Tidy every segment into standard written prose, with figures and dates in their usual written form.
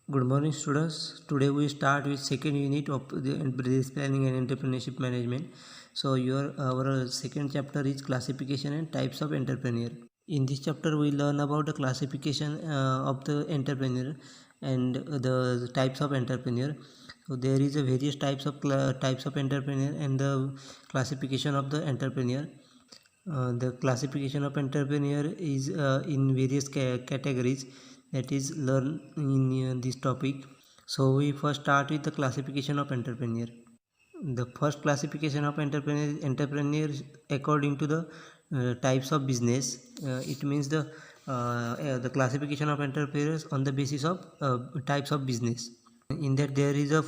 Good morning, students. Today we start with second unit of the business planning and entrepreneurship management. So our second chapter is classification and types of entrepreneur. In this chapter we learn about the classification of the entrepreneur and the types of entrepreneur. So there is a various types of entrepreneur and the classification of the entrepreneur. The classification of entrepreneur is in various categories that is learned in this topic. So we first start with the classification of entrepreneur. The first classification of entrepreneur according to the types of business. It means the classification of entrepreneurs on the basis of types of business. In that there is a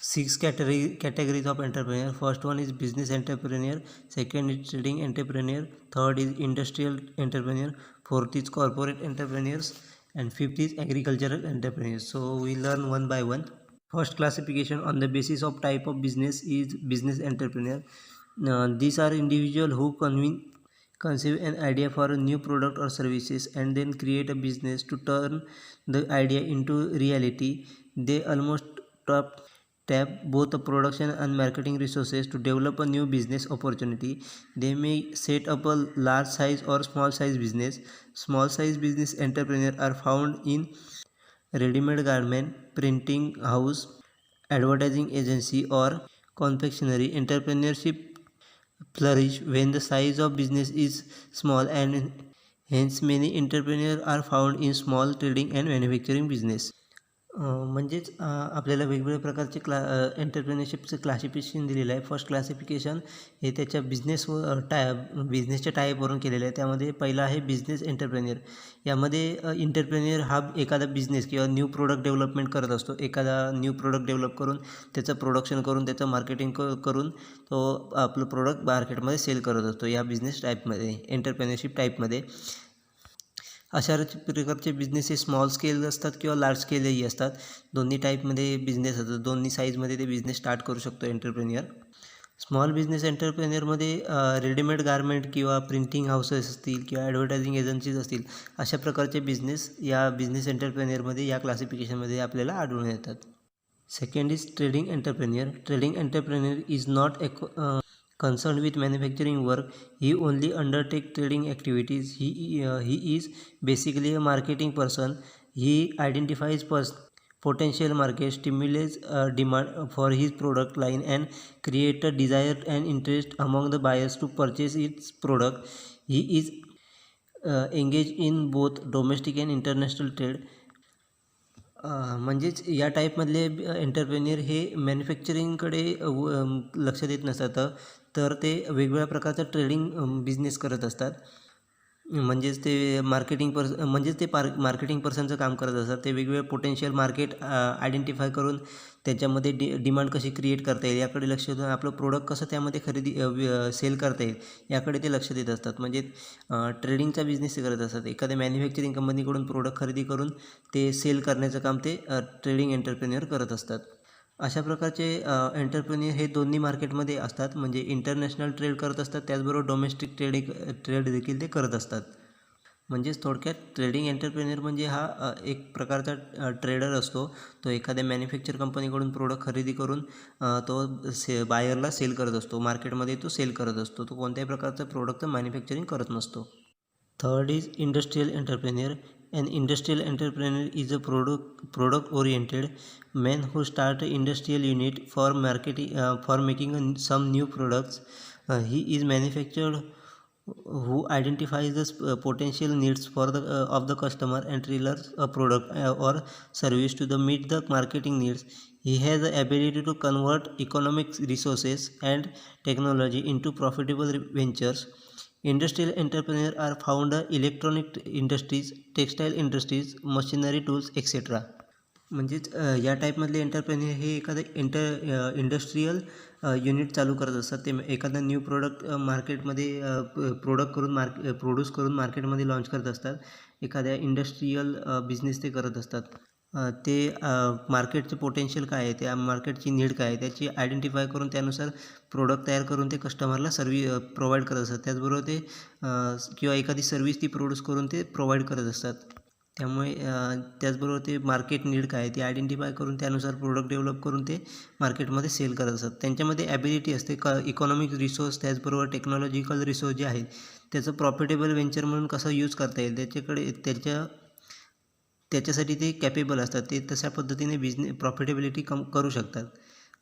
six categories of entrepreneur. First one is business entrepreneur, second is trading entrepreneur, third is industrial entrepreneur, fourth is corporate entrepreneurs, and fifth is agricultural entrepreneurs. So we learn one by one. First classification on the basis of type of business is business entrepreneur. These are individuals who conceive an idea for a new product or services and then create a business to turn the idea into reality. They almost tap both the production and marketing resources to develop a new business opportunity. They may set up a large size or small size business. Small size business entrepreneurs are found in ready-made garment, printing house, advertising agency, or confectionery. Entrepreneurship flourish when the size of business is small, and hence many entrepreneurs are found in small trading and manufacturing business. म्हणजेच आपल्याला वेगवेगळ्या प्रकारचे एंटरप्रेन्योरशिपचं classification दिलेलं आहे. First classification हे त्याच्या बिझनेसच्या टाईपवरून केलेलं आहे. त्यामध्ये पहिला आहे बिझनेस एंटरप्रेन्योर. यामध्ये एंटरप्रेन्योर हा एखादा बिझनेस किंवा न्यू प्रोडक्ट डेव्हलपमेंट करत असतो. एखादा न्यू प्रोडक्ट डेव्हलप करून त्याचं प्रोडक्शन करून त्याचं मार्केटिंग करून तो आपलं प्रोडक्ट मार्केटमध्ये सेल करत असतो. या बिझनेस टाईपमध्ये एंटरप्रेन्योरशिप टाईपमध्ये अशा प्रकारचे बिझनेस हे स्मॉल स्केल असतात किंवा लार्ज स्केलही असतात. दोन्ही टाईपमध्ये बिझनेस असतात. दोन्ही साईजमध्ये ते बिझनेस स्टार्ट करू शकतो एंटरप्रेन्योर. स्मॉल बिझनेस एंटरप्रेन्योरमध्ये रेडीमेड गारमेंट किंवा प्रिंटिंग हाऊसेस असतील किंवा ॲडव्हर्टायझिंग एजन्सीज असतील, अशा प्रकारचे बिझनेस या बिझनेस एंटरप्रेन्योरमध्ये या क्लासिफिकेशनमध्ये आपल्याला आढळून येतात. Second is trading entrepreneur. Trading entrepreneur is not concerned with manufacturing work. He only undertake trading activities. He is basically a marketing person. He identifies potential market, stimulates demand for his product line, and create a desire and interest among the buyers to purchase its product. He is engaged in both domestic and international trade. म्हणजेच या टाईपमधले entrepreneur हे मॅन्युफॅक्चरिंगकडे लक्ष देत नसतात, तर ते वेगवेगळ्या प्रकारचा ट्रेडिंग बिझनेस करत असतात. म्हणजेच ते मार्केटिंग पर्सनचं काम करत असतात. ते वेगवेगळे पोटेन्शियल मार्केट आयडेंटिफाय करून त्याच्यामध्ये डिमांड कशी क्रिएट करता येईल याकडे लक्ष देऊन आपलं प्रोडक्ट कसं त्यामध्ये सेल करता येईल याकडे ते लक्ष देत असतात. म्हणजे ट्रेडिंगचा बिझनेस ते करत असतात. एखाद्या मॅन्युफॅक्चरिंग कंपनीकडून प्रोडक्ट खरेदी करून ते सेल करण्याचं काम ते ट्रेडिंग एंटरप्रेन्योर करत असतात. अशा प्रकारचे एंटरप्रेन्योर हे दोन्ही मार्केटमध्ये असतात. म्हणजे इंटरनॅशनल ट्रेड करत असतात, त्याचबरोबर डोमेस्टिक ट्रेड देखील ते करत असतात. म्हणजेच थोडक्यात ट्रेडिंग एंटरप्रेन्योर म्हणजे हा एक प्रकारचा ट्रेडर असतो. तो एखाद्या मॅन्युफॅक्चर कंपनीकडून प्रोडक्ट खरेदी करून तो बायरला सेल करत असतो. मार्केटमध्ये तो सेल करत असतो. तो कोणत्याही प्रकारचं प्रोडक्टचं मॅन्युफॅक्चरिंग करत नसतो. Third is industrial entrepreneur. An industrial entrepreneur is a product-oriented man who starts an industrial unit for making some new products. He is manufactured who identifies the potential needs of the customer and tailors a product or service to meet the marketing needs. He has the ability to convert economic resources and technology into profitable ventures. Industrial entrepreneurs are found in electronic industries, textile industries, machinery tools, etc. म्हणजेच या टाईपमधले entrepreneur हे एखादं industrial unit चालू करत असतात. ते एखादा new product मार्केटमध्ये प्रोड्यूस करून मार्केटमध्ये लॉन्च करत असतात. एखाद्या इंडस्ट्रीयल बिझनेस ते करत असतात. ते मार्केटचं पोटेन्शियल काय आहे, त्या मार्केटची नीड काय आहे त्याची आयडेंटिफाय करून त्यानुसार प्रोडक्ट तयार करून ते कस्टमरला प्रोव्हाइड करत असतात. त्याचबरोबर ते किंवा एखादी सर्व्हिस ती प्रोड्यूस करून ते प्रोव्हाइड करत असतात. त्यामुळे त्याचबरोबर ते मार्केट नीड काय आहे ते आयडेंटिफाय करून त्यानुसार प्रोडक्ट डेव्हलप करून ते मार्केटमध्ये सेल करत असतात. त्यांच्यामध्ये ॲबिलिटी असते इकॉनॉमिक रिसोर्स त्याचबरोबर टेक्नॉलॉजिकल रिसोर्स जे आहेत त्याचं प्रॉफिटेबल व्हेंचर म्हणून कसं यूज करता येईल त्याच्यासाठी ते कॅपेबल असतात. ते तशा पद्धतीने प्रॉफिटेबिलिटी करू शकतात.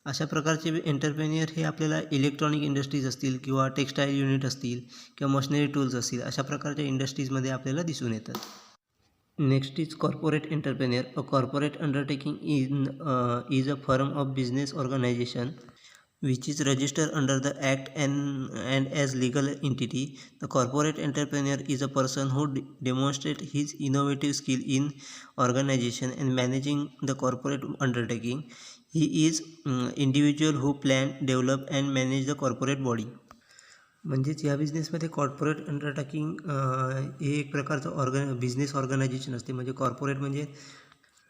अशा प्रकारचे एंटरप्रेन्युअर हे आपल्याला इलेक्ट्रॉनिक इंडस्ट्रीज असतील किंवा टेक्स्टाईल युनिट असतील किंवा मशिनरी टूल्स असतील अशा प्रकारच्या इंडस्ट्रीजमध्ये आपल्याला दिसून येतात. Next is corporate entrepreneur. A corporate undertaking is a firm of business organization which is registered under the act and as legal entity. The corporate entrepreneur is a person who demonstrates his innovative skill in organization and managing the corporate undertaking. He is individual who plan, develop and manage the corporate body. म्हणजेच या बिझनेसमध्ये corporate undertaking हे एक प्रकारचं business organisation असते. म्हणजे corporate म्हणजे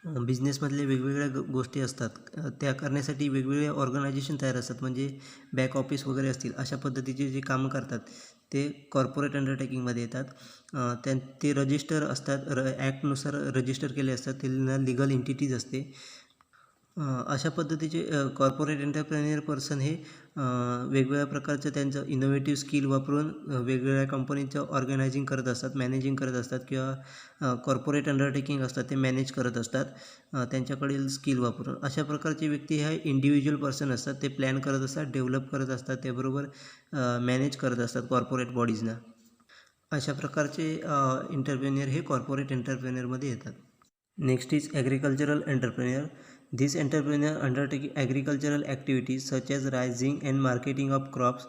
बिझनेसमधले वेगवेगळ्या गोष्टी असतात, त्या करण्यासाठी वेगवेगळे ऑर्गनायझेशन तयार असतात. म्हणजे बॅक ऑफिस वगैरे असतील अशा पद्धतीचे जे कामं करतात ते कॉर्पोरेट अंडरटेकिंगमध्ये येतात. ते रजिस्टर असतात, ॲक्टनुसार रजिस्टर केले असतात, त्यांना लिगल एंटिटीज असते. अशा पद्धतीचे कॉर्पोरेट एंटरप्रेन्युअर पर्सन हे वेगवेगळ्या प्रकारचं त्यांचं इनोव्हेटिव्ह स्किल वापरून वेगवेगळ्या कंपनीचं ऑर्गनायझिंग करत असतात, मॅनेजिंग करत असतात किंवा कॉर्पोरेट अंडरटेकिंग असतात ते मॅनेज करत असतात त्यांच्याकडील स्किल वापरून. अशा प्रकारचे व्यक्ती ह्या इंडिव्हिज्युअल पर्सन असतात. ते प्लॅन करत असतात, डेव्हलप करत असतात, त्याबरोबर मॅनेज करत असतात कॉर्पोरेट बॉडीजना. अशा प्रकारचे एंटरप्रेन्युअर हे कॉर्पोरेट एंटरप्रेन्युअरमध्ये येतात. Next is agricultural entrepreneur. These entrepreneurs undertake agricultural activities such as raising and marketing of crops,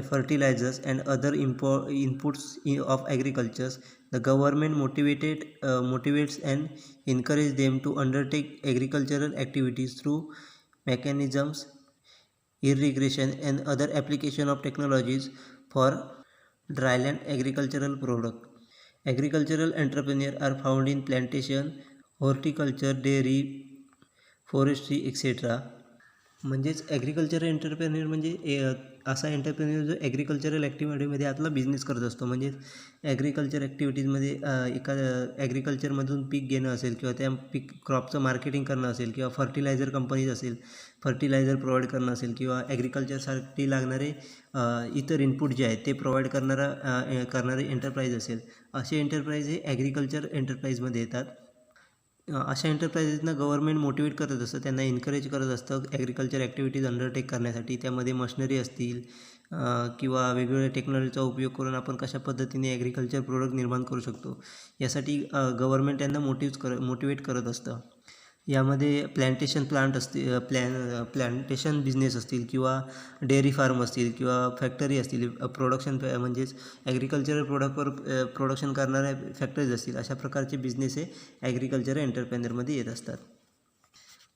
fertilizers, and other inputs of agriculture. The government motivates and encourages them to undertake agricultural activities through mechanisms, irrigation, and other application of technologies for dryland agricultural product. Agricultural entrepreneurs are found in plantation, horticulture, dairy, forestry etcetera. म्हणजेच agriculture entrepreneur म्हणजे असा entrepreneur जो agricultural ॲक्टिव्हिटीमध्ये आपला business करत असतो. म्हणजे agriculture ॲक्टिव्हिटीजमध्ये एका ॲग्रिकल्चरमधून पीक घेणं असेल किंवा त्या क्रॉपचं मार्केटिंग करणं असेल किंवा फर्टिलायझर कंपनीज असेल, फर्टिलायझर प्रोव्हाइड करणं असेल किंवा ॲग्रिकल्चरसाठी लागणारे इतर इनपुट जे आहेत ते प्रोव्हाइड करणारे एंटरप्राइज असेल, असे एंटरप्राइज हे ॲग्रिकल्चर एंटरप्राइजमध्ये येतात. अशा एंटरप्राइजेसना गव्हर्नमेंट मोटिवेट करत असतं, त्यांना एनकरेज करत असतं ॲग्रिकल्चर ॲक्टिव्हिटीज अंडरटेक करण्यासाठी. त्यामध्ये मशिनरी असतील किंवा वेगवेगळ्या टेक्नॉलॉजीचा उपयोग करून आपण कशा पद्धतीने ॲग्रिकल्चर प्रोडक्ट निर्माण करू शकतो यासाठी गव्हर्नमेंट त्यांना मोटिवेट करत असतं. यामध्ये प्लॅन्टेशन प्लॅन्टेशन बिझनेस असतील किंवा डेअरी फार्म असतील किंवा फॅक्टरी असतील, प्रोडक्शन म्हणजेच ॲग्रिकल्चरल प्रोडक्शन करणाऱ्या फॅक्टरीज असतील, अशा प्रकारचे बिझनेस हे ॲग्रिकल्चर एंटरप्रेन्युअरमध्ये येत असतात.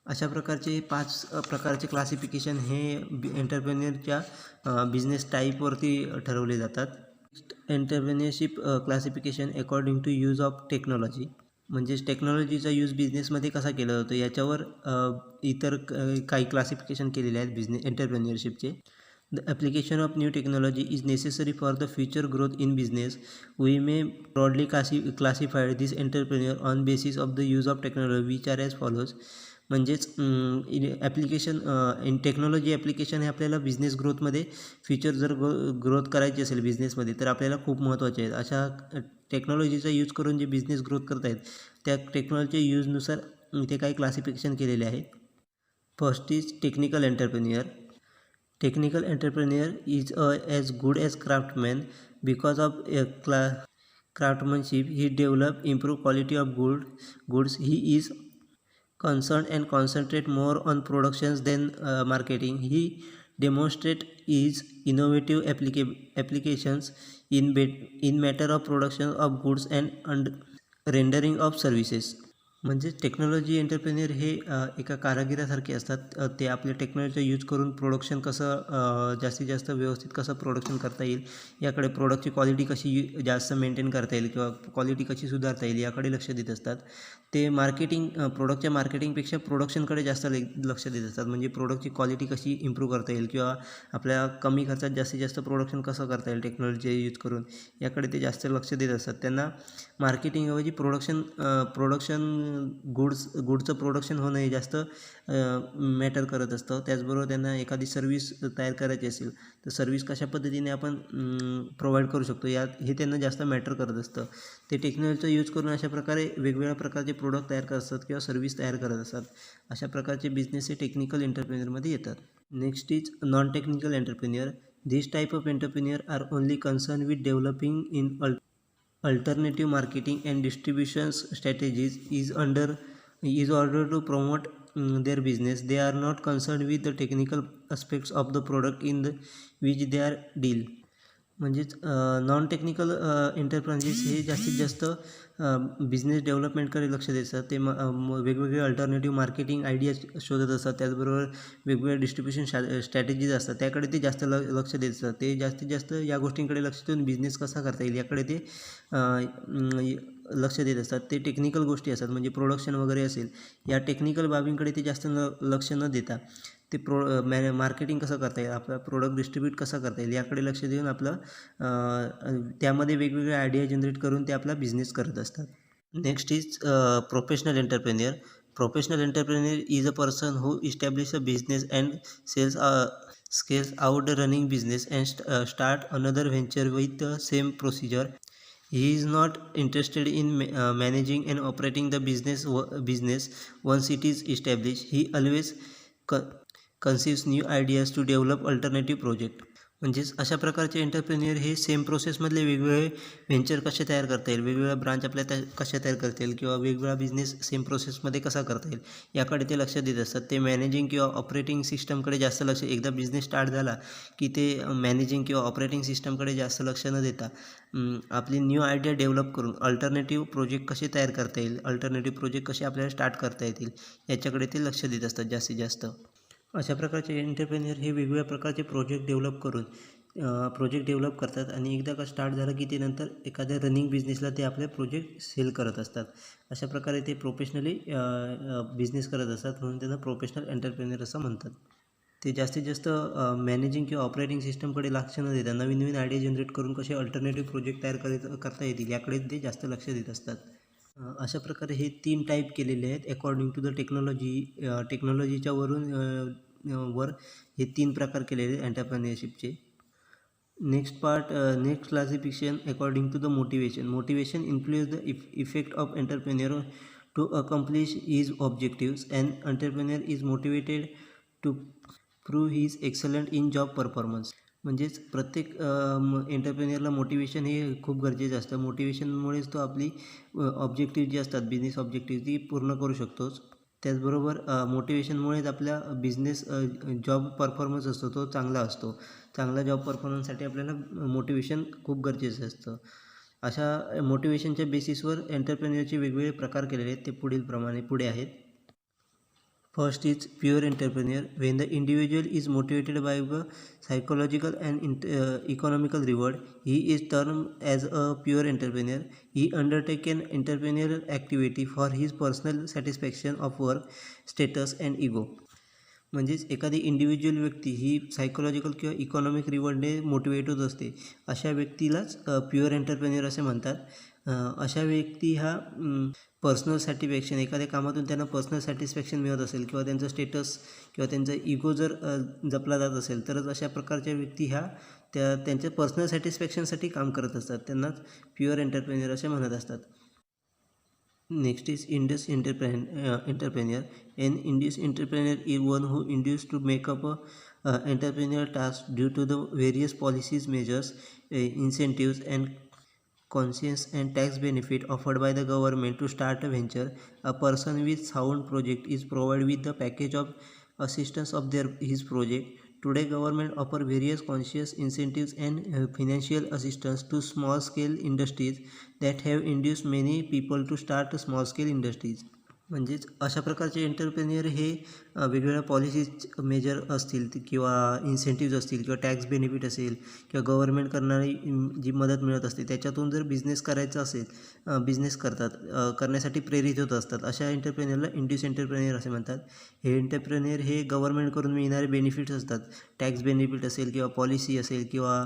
अशा प्रकारचे 5 प्रकारचे क्लासिफिकेशन हे एंटरप्रेन्युअरच्या बिझनेस टाईपवरती ठरवले जातात. Entrepreneurship classification according to use of technology. म्हणजेच टेक्नॉलॉजीचा यूज बिझनेसमध्ये कसा केला जातो याच्यावर इतर काही क्लासिफिकेशन केलेले आहेत एंटरप्रेन्युअरशिपचे. The application of new technology is necessary for the future growth in business. We may broadly classified this entrepreneur on basis of the use of technology which are as follows. म्हणजेच technology application हे आपल्याला business ग्रोथमध्ये future जर growth करायची असेल बिझनेसमध्ये तर आपल्याला खूप महत्त्वाचे आहेत. अशा टेक्नॉलॉजीचा यूज करून जे बिझनेस ग्रोथ करत आहेत त्या टेक्नॉलॉजीच्या यूजनुसार इथे काही क्लासिफिकेशन केलेले आहे. First is technical entrepreneur. Technical entrepreneur is as good as craftsman. Because of craftsmanship he develop improve quality of goods. He is concerned and concentrate more on productions than marketing. He demonstrate his innovative applications in matter of production of goods and rendering of services. म्हणजे technology entrepreneur हे एका कारागिरासारखे असतात. ते आपल्या टेक्नॉलॉजीचा use करून production कसं जास्तीत जास्त व्यवस्थित कसं प्रोडक्शन करता येईल, याकडे प्रोडक्टची क्वालिटी कशी जास्त मेंटेन करता येईल किंवा क्वालिटी कशी सुधारता येईल याकडे लक्ष देत असतात. ते मार्केटिंग प्रोडक्टच्या मार्केटिंगपेक्षा प्रोडक्शनकडे जास्त लक्ष देत असतात. म्हणजे प्रोडक्टची क्वालिटी कशी इम्प्रूव्ह करता येईल किंवा आपल्या कमी खर्चात जास्तीत जास्त प्रोडक्शन कसं करता येईल टेक्नॉलॉजी यूज करून, याकडे ते जास्त लक्ष देत असतात. त्यांना मार्केटिंगऐवजी प्रोडक्शन गुडचं प्रोडक्शन होणं हे जास्त मॅटर करत असतं. त्याचबरोबर त्यांना एखादी सर्व्हिस तयार करायची असेल तर सर्व्हिस कशा पद्धतीने आपण प्रोव्हाइड करू शकतो हे त्यांना जास्त मॅटर करत असतं. ते टेक्नॉलॉजीचा यूज करून अशा प्रकारे वेगवेगळ्या प्रकारचे प्रोडक्ट तयार करत असतात किंवा सर्व्हिस तयार करत असतात. अशा प्रकारचे बिझनेस हे टेक्निकल एंटरप्रेन्युअरमध्ये येतात. Next is non technical entrepreneur. This type of entrepreneur are only concerned with developing in alternative marketing and distribution strategies is order to promote their business. They are not concerned with the technical aspects of the product in which they are deal. म्हणजेच non technical enterprises हे जास्तीत जास्त business डेव्हलपमेंटकडे लक्ष देतात. ते वेगवेगळे alternative marketing ideas शोधत असतात. त्याचबरोबर वेगवेगळ्या डिस्ट्रीब्युशन स्ट्रॅटेजीज असतात त्याकडे ते जास्त लक्ष देत असतात. ते जास्तीत जास्त या गोष्टींकडे लक्ष देऊन बिझनेस कसा करता येईल याकडे ते लक्ष देत असतात. ते टेक्निकल गोष्टी असतात म्हणजे प्रोडक्शन वगैरे असेल या टेक्निकल बाबींकडे ते जास्त लक्ष न देता ते मार्केटिंग कसं करता येईल, आपला प्रोडक्ट डिस्ट्रीब्यूट कसा करता येईल याकडे लक्ष देऊन आपलं त्यामध्ये वेगवेगळे आयडिया जनरेट करून ते आपला बिझनेस करत असतात. Next is professional entrepreneur. Professional entrepreneur is a person who establishes a business and scales out the running business and start another venture with the same procedure. He is not interested in managing and operating the business once it is established. He always conceives new ideas to develop alternative project. म्हणजेच अशा प्रकारचे entrepreneur हे same प्रोसेसमधले वेगवेगळे venture कसे तयार करता येईल, वेगवेगळ्या ब्रांच आपल्या कशा तयार करता येईल किंवा वेगवेगळा बिझनेस सेम प्रोसेसमध्ये कसा करता येईल याकडे ते लक्ष देत असतात. ते मॅनेजिंग किंवा ऑपरेटिंग सिस्टमकडे जास्त लक्ष, एकदा बिझनेस स्टार्ट झाला की ते मॅनेजिंग किंवा ऑपरेटिंग सिस्टमकडे जास्त लक्ष न देता आपली न्यू आयडिया डेव्हलप करून अल्टरनेटिव्ह प्रोजेक्ट कसे तयार करता येईल, अल्टरनेटिव्ह प्रोजेक्ट कसे आपल्याला स्टार्ट करता येतील याच्याकडे ते लक्ष देत असतात जास्तीत जास्त. अशा प्रकारचे एंटरप्रेन्युअर हे वेगवेगळ्या प्रकारचे प्रोजेक्ट डेव्हलप करतात आणि एकदा का स्टार्ट झालं की ते नंतर एखाद्या रनिंग बिझनेसला ते आपले प्रोजेक्ट सेल करत असतात. अशा प्रकारे ते प्रोफेशनली बिझनेस करत असतात, म्हणून त्यांना प्रोफेशनल एंटरप्रेन्युअर असं म्हणतात. ते जास्तीत जास्त मॅनेजिंग किंवा ऑपरेटिंग सिस्टमकडे लक्ष न देता नवीन नवीन आयडिया जनरेट करून कसे अल्टरनेटिव्ह प्रोजेक्ट तयार करता येतील याकडे ते जास्त लक्ष देत असतात. अशा प्रकारे हे 3 टाईप केलेले आहेत अकॉर्डिंग टू द टेक्नॉलॉजीच्या वर हे 3 प्रकार केलेले आहेत एंटरप्रेन्युअरशिपचे. Next classification according to the motivation influence the effect of entrepreneur to accomplish his objectives. And entrepreneur is motivated to prove his excellent in job performance. म्हणजेच प्रत्येक एंटरप्रेन्युअरला मोटिवेशन हे खूप गरजेचं असतं. मोटिवेशनमुळेच तो आपली ऑब्जेक्टिव्ह जी असतात बिझनेस ऑब्जेक्टिव्ह ती पूर्ण करू शकतोच. त्याचबरोबर मोटिवेशनमुळेच आपल्या बिझनेस जॉब परफॉर्मन्स असतो तो चांगला असतो. चांगला जॉब परफॉर्मन्ससाठी आपल्याला मोटिवेशन खूप गरजेचं असतं. अशा मोटिवेशनच्या बेसिसवर एंटरप्रेन्युअरचे वेगवेगळे प्रकार केलेले आहेत. ते पुढे आहेत. First is pure entrepreneur. When the individual is motivated by the psychological and economical reward, he is termed as a pure entrepreneur. He undertakes an entrepreneurial activity for his personal satisfaction of work, status and ego. म्हणजेच एखादी individual व्यक्ती ही psychological किंवा economic रिवॉर्डने motivate होत असते. अशा व्यक्तीलाच pure entrepreneur असे म्हणतात. अशा व्यक्ती हा पर्सनल सॅटिस्फॅक्शन, एखाद्या कामातून त्यांना पर्सनल सॅटिस्फॅक्शन मिळत असेल किंवा त्यांचं स्टेटस किंवा त्यांचा इगो जर जपला जात असेल तरच अशा प्रकारच्या व्यक्ती ह्या त्यांच्या पर्सनल सॅटिस्फॅक्शनसाठी काम करत असतात. त्यांनाच प्युअर एंटरप्रेन्युअर असे म्हणत असतात. Next is induced entrepreneur. An induced entrepreneur is one who induced to make up a entrepreneurial task due to the various policies, measures, incentives and concessions and tax benefit offered by the government to start a venture. A person with sound project is provided with the package of assistance of his project. Today, government offer various conscious incentives and financial assistance to small-scale industries that have induced many people to start small-scale industries. म्हणजेच अशा प्रकारचे entrepreneur हे वेगवेगळ्या policies major असतील किंवा इन्सेंटिव्ज असतील किंवा tax benefit असेल किंवा गव्हर्नमेंट करणारी जी मदत मिळत असते त्याच्यातून जर बिझनेस करायचा असेल बिझनेस करण्यासाठी प्रेरित होत असतात. अशा एंटरप्रेन्युअरला इंड्यूस एंटरप्रेन्युअर असे म्हणतात. हे एंटरप्रेन्युअर हे गव्हर्नमेंटकडून मिळणारे बेनिफिट्स असतात. टॅक्स बेनिफिट असेल किंवा पॉलिसी असेल किंवा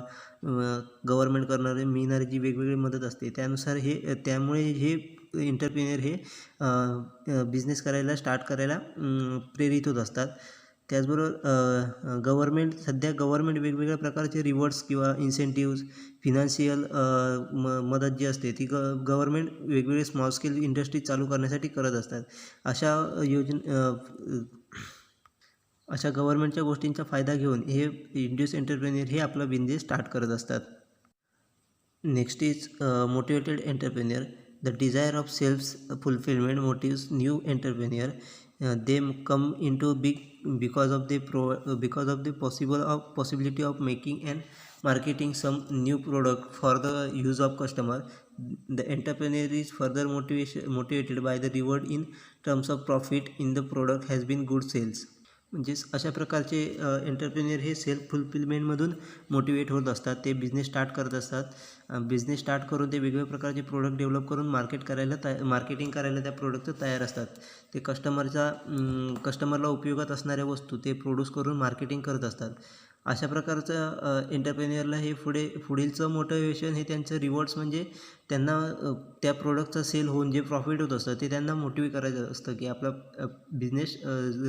गव्हर्नमेंट करणारे मिळणारी जी वेगवेगळी मदत असते त्यानुसार त्यामुळे हे एंटरप्रेन्युअर हे बिझनेस करायला स्टार्ट करायला प्रेरित होत असतात. त्याचबरोबर सध्या गव्हर्नमेंट वेगवेगळ्या प्रकारचे रिवॉर्ड्स किंवा इन्सेंटिव्ज फिनान्शियल मदत जी असते ती गव्हर्नमेंट वेगवेगळे स्मॉल स्केल इंडस्ट्री चालू करण्यासाठी करत असतात. अशा गव्हर्नमेंटच्या गोष्टींचा फायदा घेऊन हे इंड्यूस एंटरप्रेन्युअर हे आपला बिझनेस स्टार्ट करत असतात. Next is motivated entrepreneur. The desire of self-fulfillment motives new entrepreneur. They come into big because of the possibility of making and marketing some new product for the use of customer. The entrepreneur is further motivated by the reward in terms of profit in the product has been good sales. म्हणजेच अशा प्रकारचे entrepreneur हे self फुलफिलमेंटमधून motivate होत असतात. ते business start करत असतात. Business start करून ते वेगवेगळ्या प्रकारचे प्रोडक्ट डेव्हलप करून मार्केटिंग करायला त्या प्रोडक्टचं तयार असतात. ते कस्टमरला उपयोगात असणाऱ्या वस्तू ते प्रोड्यूस करून मार्केटिंग करत असतात. अशा प्रकारचं एंटरप्रेन्युअरला हे पुढीलचं मोटिवेशन हे त्यांचं रिवॉर्ड्स म्हणजे त्यांना त्या प्रोडक्टचा सेल होऊन जे प्रॉफिट होत असतं ते त्यांना मोटिवेट करायचं असतं की आपला बिझनेस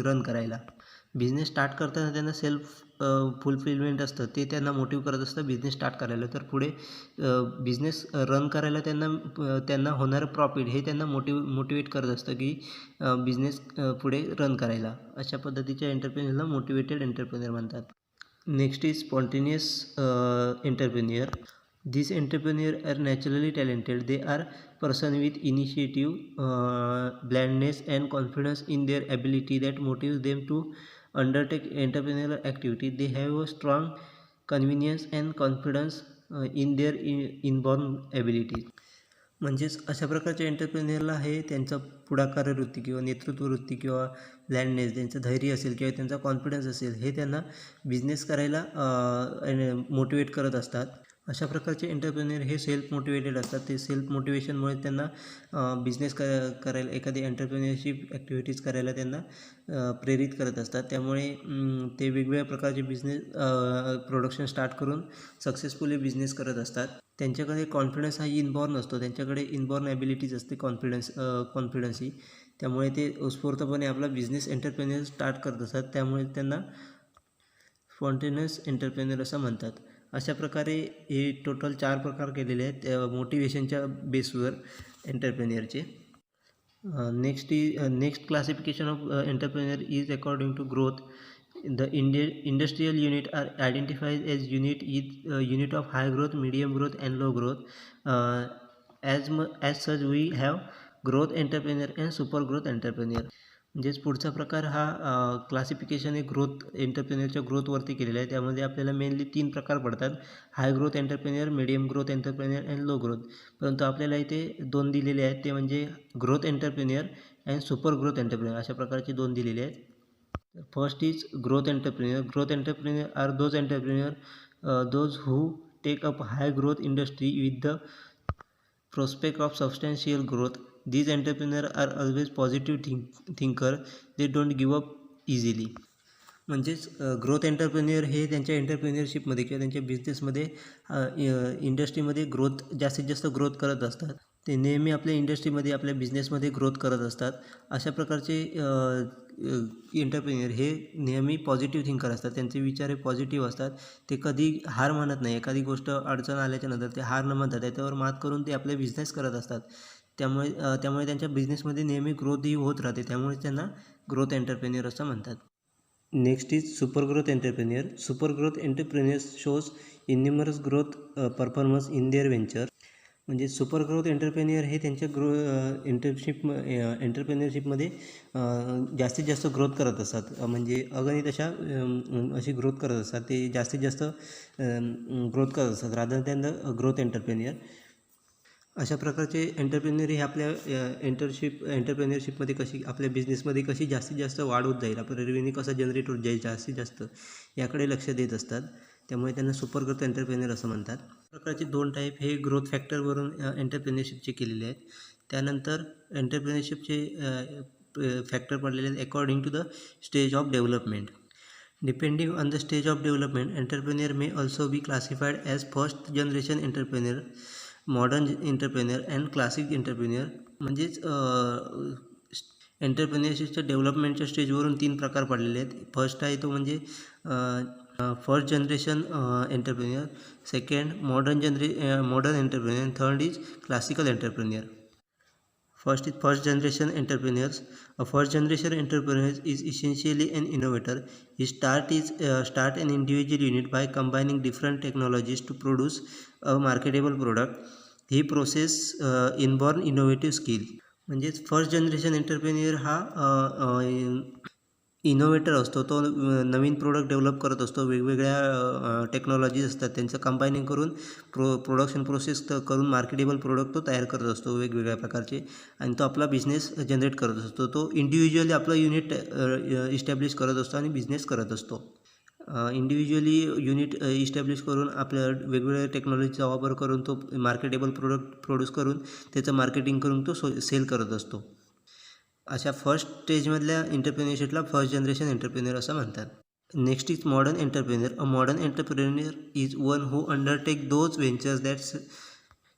रन करायला. बिझनेस स्टार्ट करताना त्यांना सेल्फ फुलफिलमेंट असतं ते त्यांना मोटिव्ह करत असतं बिझनेस स्टार्ट करायला. तर पुढे बिझनेस रन करायला त्यांना होणारं प्रॉफिट हे त्यांना मोटिवेट करत असतं की बिझनेस पुढे रन करायला. अशा पद्धतीच्या एंटरप्रेन्युअरला मोटिवेटेड एंटरप्रेन्युअर म्हणतात. Next is spontaneous entrepreneur. These entrepreneurs are naturally talented. They are person with initiative, blandness and confidence in their ability that motivates them to undertake entrepreneurial activity. They have a strong convenience and confidence in their inborn abilities. म्हणजेच अशा प्रकारच्या एंटरप्रेन्युअरला हे त्यांचा पुढाकार वृत्ती किंवा नेतृत्व वृत्ती किंवा ब्लँडनेस त्यांचं धैर्य असेल किंवा त्यांचा कॉन्फिडन्स असेल हे त्यांना बिझनेस करायला मोटिवेट करत असतात. अशा प्रकारचे एंटरप्रेन्युअर हे सेल्फ मोटिवेटेड असतात. ते सेल्फ मोटिवेशनमुळे त्यांना बिझनेस करायला एखादी एंटरप्रेन्युअरशिप ॲक्टिव्हिटीज करायला त्यांना प्रेरित करत असतात. त्यामुळे ते वेगवेगळ्या प्रकारचे बिझनेस प्रोडक्शन स्टार्ट करून सक्सेसफुली बिझनेस करत असतात. त्यांच्याकडे कॉन्फिडन्स हा इनबॉर्न असतो. त्यांच्याकडे इनबॉर्न ॲबिलिटीज असते कॉन्फिडन्स ही. त्यामुळे ते उत्स्फूर्तपणे आपला बिझनेस एंटरप्रेन्युअर स्टार्ट करत असतात. त्यामुळे त्यांना स्पॉन्टेनियस एंटरप्रेन्युअर असं म्हणतात. अशा प्रकारे हे टोटल 4 प्रकार केलेले आहेत मोटिवेशनच्या बेसवर एंटरप्रेन्युअरचे. Next classification of entrepreneur is according to growth. The industrial unit are identified as unit of high growth, medium growth and low growth. As such we have growth entrepreneur and super growth entrepreneur. म्हणजेच पुढचा प्रकार हा classification हे growth एंटरप्रेन्युअरच्या ग्रोथवरती केलेला आहे. त्यामध्ये आपल्याला mainly 3 प्रकार पडतात. High growth entrepreneur, medium growth entrepreneur and low growth. परंतु आपल्याला इथे 2 दिलेले आहेत. ते म्हणजे growth entrepreneur and super growth entrepreneur अशा प्रकारचे 2 दिलेले आहेत. First is growth entrepreneur. Growth entrepreneur are those entrepreneur those who take up high growth industry with the prospect of substantial growth. These entrepreneurs are always positive thinker. They don't give up easily. म्हणजेच growth entrepreneur हे त्यांच्या एंटरप्रेन्युअरशिपमध्ये किंवा त्यांच्या बिझनेसमध्ये इंडस्ट्रीमध्ये जास्तीत जास्त growth करत असतात. ते नेहमी आपल्या इंडस्ट्रीमध्ये आपल्या बिझनेसमध्ये ग्रोथ करत असतात. अशा प्रकारचे एंटरप्रेन्युअर हे नेहमी पॉझिटिव्ह थिंकर असतात. त्यांचे विचार हे पॉझिटिव्ह असतात. ते कधी हार मानत नाही. एखादी गोष्ट अडचण आल्याच्यानंतर ते हार न मानता त्याच्यावर मात करून ते आपले बिझनेस करत असतात. त्यामुळे त्यांच्या बिझनेसमध्ये नेहमी ग्रोथ ही होत राहते. त्यामुळे त्यांना ग्रोथ एंटरप्रेन्युअर असं म्हणतात. Next is super growth entrepreneur. Super growth entrepreneurs shows innumerous growth performance in their venture. म्हणजे सुपर ग्रोथ एंटरप्रेन्युअर हे त्यांच्या एंटरप्रेन्युअरशिपमध्ये जास्तीत जास्त ग्रोथ करत असतात. म्हणजे अगणित अशी ग्रोथ करत असतात. ते जास्तीत जास्त ग्रोथ करत असतात rather than the growth entrepreneur. अशा प्रकारचे एंटरप्रेन्युअर हे आपल्या एंटरप्रेन्युअरशिपमध्ये कशी आपल्या बिझनेसमध्ये कशी जास्तीत जास्त वाढ होत जाईल, आपलं रेव्हेन्यू कसा जनरेट होत जाईल जास्तीत जास्त, याकडे लक्ष देत असतात. त्यामुळे त्यांना सुपर ग्रोथ एंटरप्रेन्युअर असं म्हणतात. प्रकारचे 2 टाईप हे ग्रोथ फॅक्टरवरून एंटरप्रेन्युअरशिपचे केलेले आहेत. त्यानंतर एंटरप्रेन्युअरशिपचे फॅक्टर पडलेले आहेत according to the stage of development. Depending on the stage of development, entrepreneur may also be classified as first generation entrepreneur, modern entrepreneur and classic entrepreneur. म्हणजेच एंटरप्रेन्युअरशिपच्या डेव्हलपमेंटच्या स्टेजवरून 3 प्रकार पडलेले आहेत. फर्स्ट आहे तो म्हणजे first generation entrepreneur, second modern entrepreneur, and third is classical entrepreneur. First is first generation entrepreneurs. A first generation entrepreneur is essentially an innovator. He start an individual unit by combining different technologies to produce a marketable product. He possesses inborn innovative skill. म्हणजेच first generation entrepreneur हा innovator असतो. तो नवीन product develop करत असतो. वेगवेगळ्या technologies असतात त्यांचं कंबायनिंग करून प्रोडक्शन प्रोसेस करून मार्केटेबल प्रोडक्ट तो तयार करत असतो वेगवेगळ्या प्रकारचे, आणि तो आपला बिझनेस जनरेट करत असतो. तो इंडिव्हिज्युअली आपलं युनिट इस्टॅब्लिश करत असतो आणि बिझनेस करत असतो. इंडिव्हिज्युअली युनिट इस्टॅब्लिश करून आपल्या वेगवेगळ्या टेक्नॉलॉजीचा वापर करून तो मार्केटेबल प्रोडक्ट प्रोड्यूस करून त्याचं मार्केटिंग करून तो सेल करत असतो. अशा फर्स्ट स्टेजमधल्या एंटरप्रेन्युअरशिपला फर्स्ट जनरेशन एंटरप्रेन्युअर असं म्हणतात. Next is modern entrepreneur. A modern entrepreneur is one who undertake those ventures that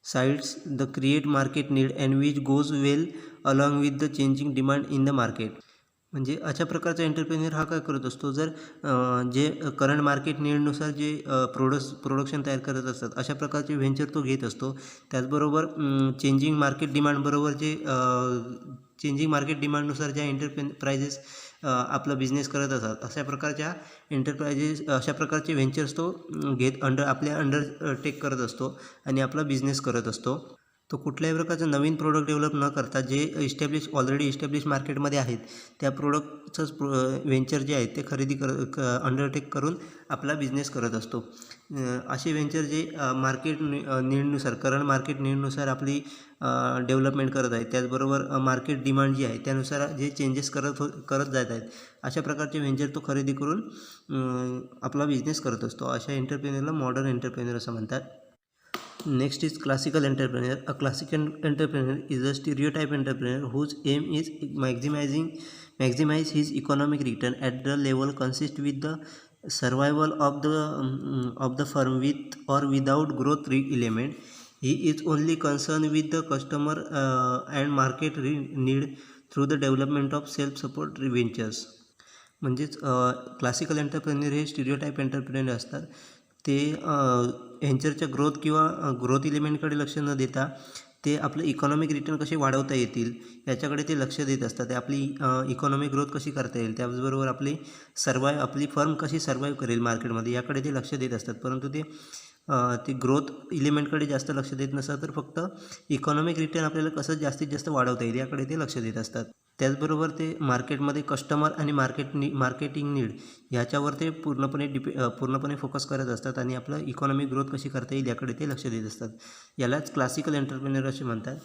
sides the create market need and which goes well along with the changing demand in the market. म्हणजे अशा प्रकारचा entrepreneur हा काय करत असतो, जर जे current market नीडनुसार जे प्रोडक्शन तयार करत असतात अशा प्रकारचे व्हेंचर तो घेत असतो. त्याचबरोबर चेंजिंग मार्केट डिमांडनुसार ज्या एंटरप्राइजेस आपला बिझनेस करत असतात अशा प्रकारचे व्हेंचर्स तो आपल्या अंडरटेक करत असतो आणि आपला बिझनेस करत असतो. तो कुठल्याही प्रकारचं नवीन प्रोडक्ट डेव्हलप न करता जे ऑलरेडी इस्टॅब्लिश मार्केटमध्ये आहेत त्या प्रोडक्टचंच व्हेंचर जे आहेत ते अंडरटेक करून आपला बिझनेस करत असतो. असे व्हेंचर जे करंट मार्केट नीडनुसार आपली डेव्हलपमेंट करत आहेत, त्याचबरोबर मार्केट डिमांड जी आहे त्यानुसार जे चेंजेस करत जात आहेत अशा प्रकारचे व्हेंचर तो खरेदी करून आपला बिझनेस करत असतो. अशा एंटरप्रेन्युअरला मॉडर्न एंटरप्रेन्युअर असं म्हणतात. Next is classical entrepreneur. A classical entrepreneur is a stereotype entrepreneur whose aim is maximize his economic return at the level consist with the survival of the firm with or without growth element. He is only concerned with the customer and market need through the development of self-support ventures. म्हणजेच classical entrepreneur हे स्टिरियोटाईप entrepreneur असतात. ते व्हेंचरच्या growth इलिमेंटकडे लक्ष न देता ते आपलं economic return कसे वाढवता येतील याच्याकडे ते लक्ष देत असतात. ते आपली इकॉनॉमिक ग्रोथ कशी करता येईल, त्याचबरोबर आपली फर्म कशी सर्वाईव्ह करेल मार्केटमध्ये याकडे ते लक्ष देत असतात. परंतु ते ग्रोथ इलिमेंटकडे जास्त लक्ष देत नसतात, तर फक्त इकॉनॉमिक रिटर्न आपल्याला कसं जास्तीत जास्त वाढवता येईल याकडे ते लक्ष देत असतात. त्याचबरोबर ते मार्केटमध्ये कस्टमर आणि मार्केटिंग नीड ह्याच्यावर ते पूर्णपणे फोकस करत असतात आणि आपलं इकॉनॉमिक ग्रोथ कशी करता येईल याकडे ते लक्ष देत असतात. यालाच क्लासिकल एंटरप्रेन्युअर असे म्हणतात.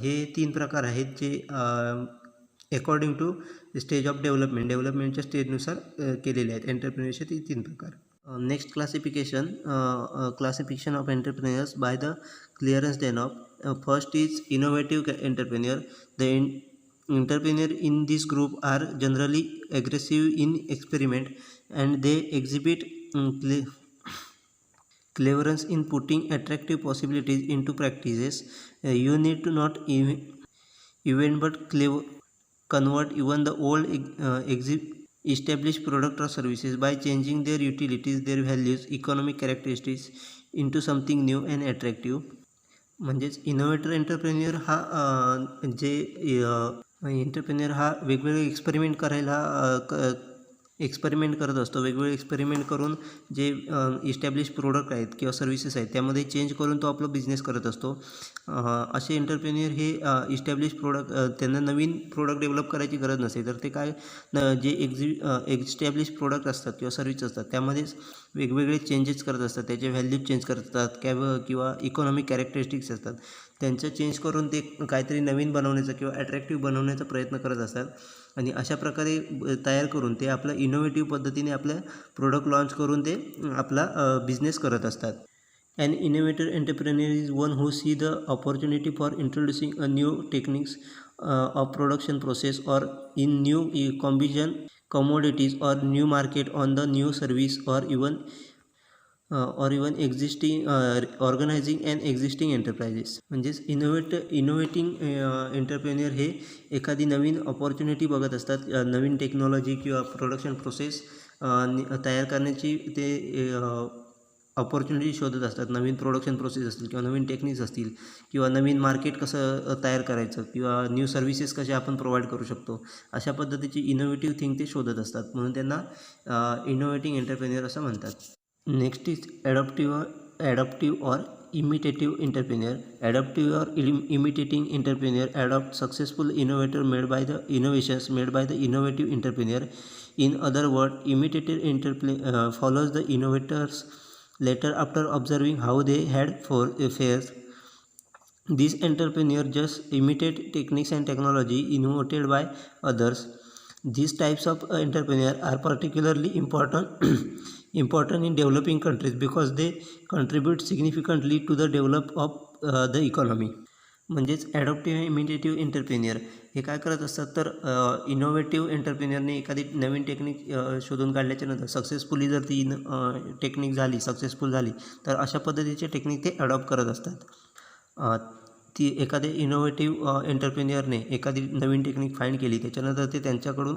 हे 3 प्रकार आहेत जे अकॉर्डिंग टू स्टेज ऑफ डेव्हलपमेंटच्या स्टेजनुसार केलेले आहेत. एंटरप्रेन्युअरचे 3 प्रकार. Next classification of entrepreneurs by the clearance thereof. First is innovative entrepreneur. The entrepreneur in this group are generally aggressive in experiment and they exhibit cleverness in putting attractive possibilities into practices. You need to not even but convert even the old established product or services by changing their utilities, their values, economic characteristics into something new and attractive. म्हणजेच innovator entrepreneur हा वेगवेगळे experiment करायला experiment करत असतो. वेगवेगळे experiment करून जे establish product आहेत किंवा सर्व्हिसेस आहेत त्यामध्ये चेंज करून तो आपला बिझनेस करत असतो. असे एंटरप्रेन्युअर हे इस्टॅब्लिश प्रोडक्ट त्यांना नवीन प्रोडक्ट डेव्हलप करायची गरज नसते, तर ते काय जे एस्टॅब्लिश प्रोडक्ट असतात किंवा सर्व्हिस असतात त्यामध्येच वेगवेगळे चेंजेस करत असतात. त्याचे व्हॅल्यू चेंज करतात किंवा इकॉनॉमिक कॅरेक्टरिस्टिक्स असतात त्यांचं चेंज करून ते काहीतरी नवीन बनवण्याचा किंवा अट्रॅक्टिव्ह बनवण्याचा प्रयत्न करत असतात. आणि अशा प्रकारे तयार करून ते आपलं इनोव्हेटिव्ह पद्धतीने आपलं प्रोडक्ट लॉन्च करून ते आपला बिझनेस करत असतात. An innovator entrepreneur is one who see the opportunity for introducing a new techniques of production process or in new combination commodities or new market on the new service or even existing organizing and existing enterprises. म्हणजेच इनोव्हेटिंग entrepreneur हे एखादी नवीन opportunity बघत असतात, नवीन technology किंवा production process तयार करण्याची ते opportunity शोधत असतात. नवीन प्रोडक्शन प्रोसेस असतील किंवा नवीन टेक्निक्स असतील किंवा नवीन मार्केट कसं तयार करायचं किंवा न्यू सर्व्हिसेस कशा आपण प्रोव्हाइड करू शकतो, अशा पद्धतीची इनोव्हेटिव्ह थिंग ते शोधत असतात. म्हणून त्यांना इनोव्हेटिंग एंटरप्रेन्युअर असं म्हणतात. Next is adaptive or imitative entrepreneur. Adaptive or imitating entrepreneur adopt successful innovations made by the innovative entrepreneur. In other words, imitative entrepreneur follows the innovators later after observing how they had fared. These entrepreneurs just imitate techniques and technology innovated by others. These types of entrepreneurs are particularly important in developing countries because they contribute significantly to the development of the economy. म्हणजेच ॲडॉप्टिव्ह इमिटेटिव्ह entrepreneur हे काय करत असतात, तर innovative एंटरप्रेन्युअरने एखादी नवीन technique शोधून काढल्याच्या नंतर सक्सेसफुली जर ती टेक्निक सक्सेसफुल झाली तर अशा पद्धतीचे टेक्निक ते अडॉप्ट करत असतात. ती एखाद्या इनोव्हेटिव्ह एंटरप्रेन्युअरने एखादी नवीन टेक्निक फाईंड केली, त्याच्यानंतर ते त्यांच्याकडून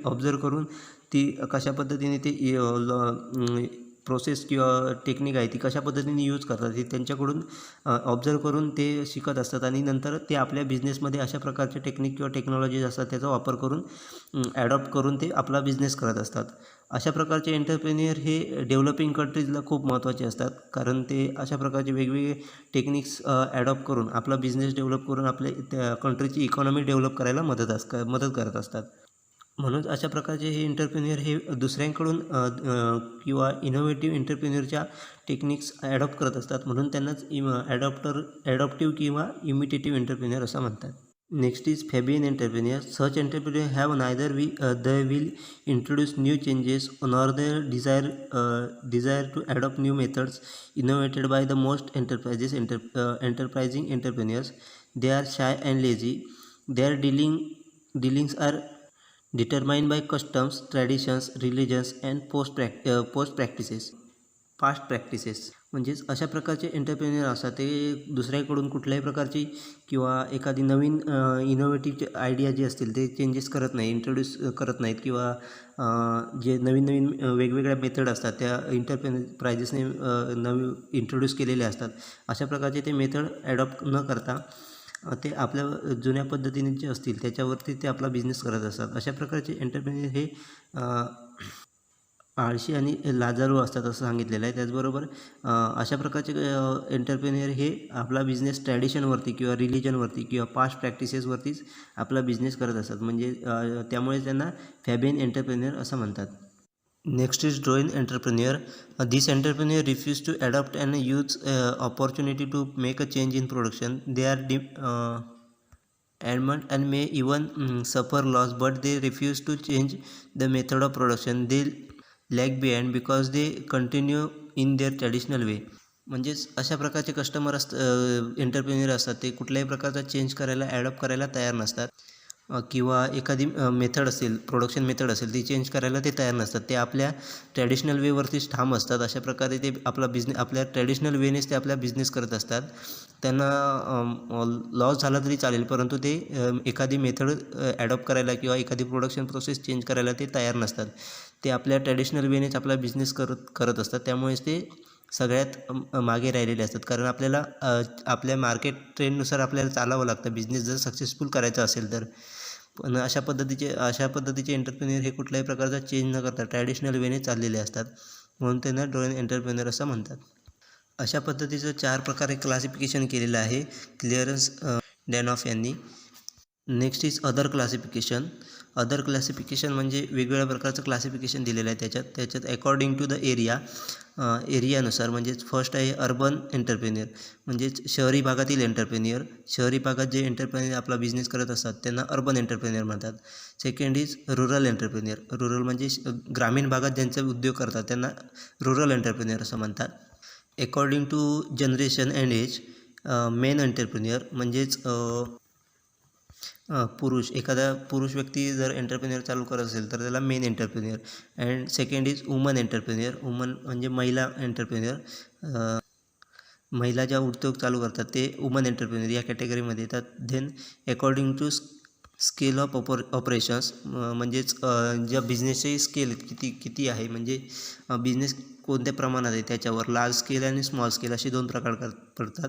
ऑब्झर्व करून ती कशा पद्धतीने ते प्रोसेस किंवा टेक्निक आहे ती कशा पद्धतीने यूज करतात हे त्यांच्याकडून ऑब्झर्व करून ते शिकत असतात आणि नंतर ते आपल्या बिझनेसमध्ये अशा प्रकारचे टेक्निक किंवा टेक्नॉलॉजीज असतात त्याचा वापर करून ॲडॉप्ट करून ते आपला बिझनेस करत असतात. अशा प्रकारचे एंटरप्रेन्युअर हे डेव्हलपिंग कंट्रीजला खूप महत्त्वाचे असतात, कारण ते अशा प्रकारचे वेगवेगळे टेक्निक्स ॲडॉप्ट करून आपला बिझनेस डेव्हलप करून आपल्या त्या कंट्रीची इकॉनॉमी डेव्हलप करायला मदत करत असतात. म्हणून अशा प्रकारचे हे एंटरप्रेन्युअर हे दुसऱ्यांकडून किंवा इनोव्हेटिव्ह एंटरप्रेन्युअरच्या टेक्निक्स ॲडॉप्ट करत असतात, म्हणून त्यांनाच ॲडॉप्टिव्ह किंवा इमिटेटिव्ह एंटरप्रेन्युअर असं म्हणतात. Next is Fabian entrepreneur. Such entrepreneur have neither they will introduce new changes nor their desire to adopt new methods innovated by the most enterprising entrepreneurs. They are shy and lazy. Their dealings are determined by customs, traditions, religions and past practices. म्हणजेच अशा प्रकारचे entrepreneur असतात ते दुसऱ्याकडून कुठल्याही प्रकारची किंवा एखादी नवीन इनोव्हेटिव्ह आयडिया जी असतील ते चेंजेस करत नाही, इंट्रोड्यूस करत नाहीत किंवा जे नवीन वेगवेगळ्या मेथड असतात त्या एंटरप्राइजेसने नवीन इंट्रोड्यूस केलेले असतात. अशा प्रकारचे ते मेथड ॲडॉप्ट न करता ते आपल्या जुन्या पद्धतीने जे असतील त्याच्यावरती ते आपला बिझनेस करत असतात. अशा प्रकारचे एंटरप्रेन्युअर हे आळशी आणि लाजाळू असतात असं सांगितलेलं आहे. त्याचबरोबर अशा प्रकारचे एंटरप्रेन्युअर हे आपला बिझनेस ट्रॅडिशनवरती किंवा रिलिजनवरती किंवा पास्ट प्रॅक्टिसेसवरतीच आपला बिझनेस करत असतात. म्हणजे त्यामुळे त्यांना फॅबियन एंटरप्रेन्युअर असं म्हणतात. Next is drone entrepreneur. This entrepreneur refuse to adapt and use opportunity to make a change in production. They are adamant and may even suffer loss, but they refuse to change the method of production. They lag behind because they continue in their traditional way. म्हणजेच अशा प्रकारचे customer entrepreneur असतात ते कुठल्याही प्रकारचा change करायला adopt करायला तयार नसतात किंवा एखादी मेथड असेल, प्रोडक्शन मेथड असेल ती चेंज करायला ते तयार नसतात. ते आपल्या ट्रॅडिशनल वेवरतीच ठाम असतात. अशा प्रकारे ते आपल्या ट्रॅडिशनल वेनेच ते आपला बिझनेस करत असतात. त्यांना लॉस झाला तरी चालेल, परंतु ते एखादी मेथड ॲडॉप्ट करायला किंवा एखादी प्रोडक्शन प्रोसेस चेंज करायला ते तयार नसतात. ते आपल्या ट्रॅडिशनल वेनेच आपला बिझनेस करत असतात. त्यामुळेच ते सगळ्यात मागे राहिलेले असतात, कारण आपल्याला आपल्या मार्केट ट्रेंडनुसार आपल्याला चालावं लागतं बिझनेस जर सक्सेसफुल करायचा असेल तर. पण अशा पद्धतीचे एंटरप्रेन्युअर हे कुठल्याही प्रकारचा चेंज न करता ट्रॅडिशनल वेने चाललेले असतात, म्हणून त्यांना ड्रोन एंटरप्रेन्युअर असं म्हणतात. अशा पद्धतीचं 4 प्रकारे क्लासिफिकेशन केलेलं आहे क्लिअरन्स डॅनॉफ यांनी. Next is other classification. Other classification म्हणजे वेगवेगळ्या प्रकारचं क्लासिफिकेशन दिलेलं आहे त्याच्यात अकॉर्डिंग टू द एरियानुसार. म्हणजेच फर्स्ट आहे अर्बन एंटरप्रेन्युअर, म्हणजेच शहरी भागातील एंटरप्रेन्युअर. शहरी भागात जे एंटरप्रेन्युअर आपला बिझनेस करत असतात त्यांना अर्बन एंटरप्रेन्युअर म्हणतात. Second is rural entrepreneur. Rural म्हणजे ग्रामीण भागात ज्यांचे उद्योग करतात त्यांना रुरल एंटरप्रेन्युअर असं म्हणतात. According to generation and age men entrepreneur, म्हणजेच एखादा पुरुष व्यक्ती जर एंटरप्रेन्युअर चालू करत असेल तर त्याला main entrepreneur. And second is woman entrepreneur. Woman म्हणजे महिला एंटरप्रेन्युअर. महिला ज्या उद्योग चालू करतात ते वुमन एंटरप्रेन्युअर या कॅटेगरीमध्ये येतात. Then according to scale of operations, म्हणजेच ज्या बिझनेसची स्केल किती आहे, म्हणजे बिझनेस कोणत्या प्रमाणात आहे त्याच्यावर लार्ज स्केल आणि स्मॉल स्केल असे 2 प्रकार पडतात.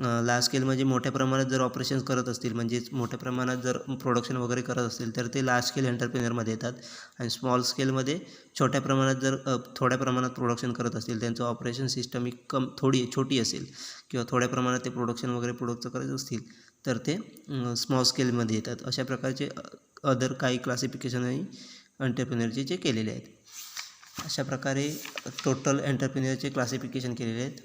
लार्ज स्केल म्हणजे मोठ्या प्रमाणात जर ऑपरेशन्स करत असतील, म्हणजेच मोठ्या प्रमाणात जर प्रोडक्शन वगैरे करत असतील तर ते लार्ज स्केल एंटरप्रेन्युअरमध्ये येतात. आणि स्मॉल स्केलमध्ये छोट्या प्रमाणात थोड्या प्रमाणात प्रोडक्शन करत असतील, त्यांचं ऑपरेशन सिस्टम ही थोडी छोटी असेल किंवा थोड्या प्रमाणात ते प्रोडक्शन वगैरे प्रोडक्टचं करत असतील तर ते स्मॉल स्केलमध्ये येतात. अशा प्रकारचे अदर काही क्लासिफिकेशनही एंटरप्रेन्युअरचे जे केलेले आहेत. अशा प्रकारे टोटल एंटरप्रेन्युअरचे क्लासिफिकेशन केलेले आहेत.